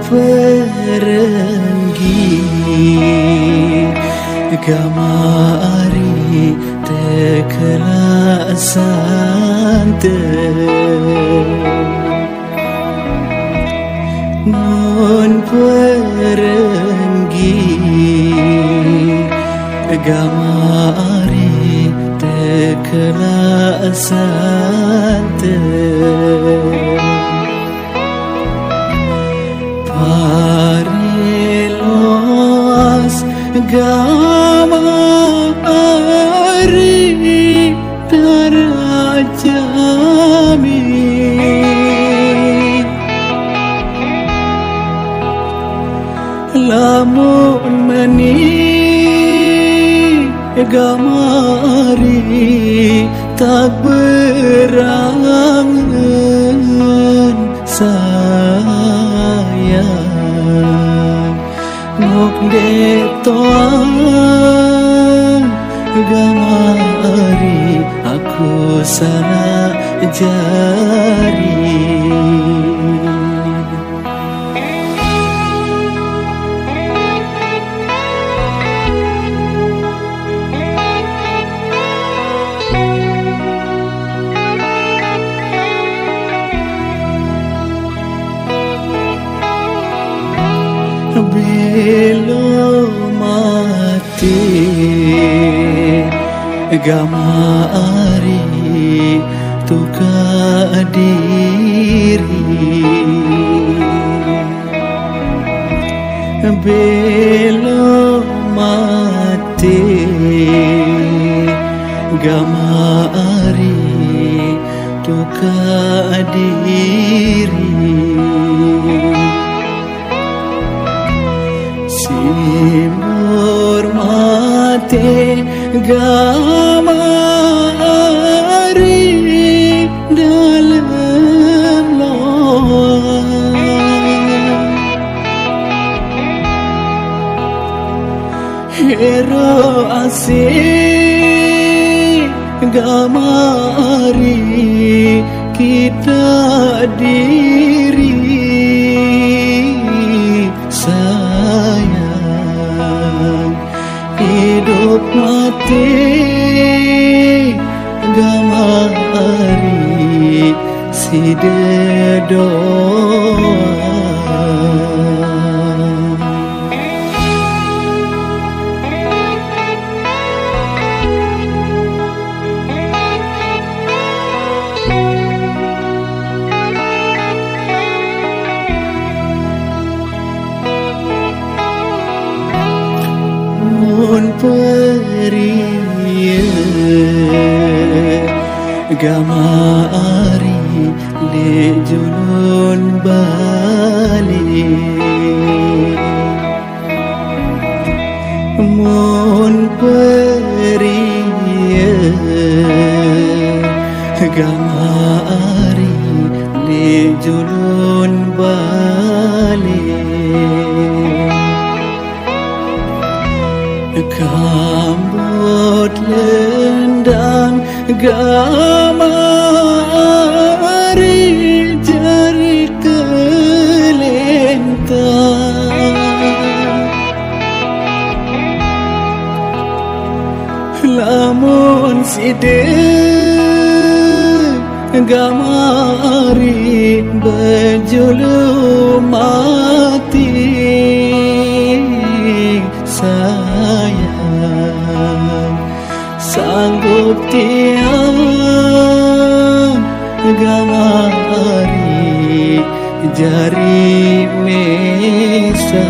perenggi gamari tekelasan non perenggi gamari tekelasan Parilos gamari darajami lamun meni gamari tak berangan sayang nok detoan gamari aku salah jari belum mati gamari tuka diri belum mati gamari tuka diri Simur mate gamari dalam loa hero asing gamari kita diri hidup mati gamari si dedoa peria gamari le julun bali mon peria gamari le julun bali Kambut lendang gamari jari kelentang lamun sidek gamari berjulur mati sayang sanggup tiang gamari jari mesa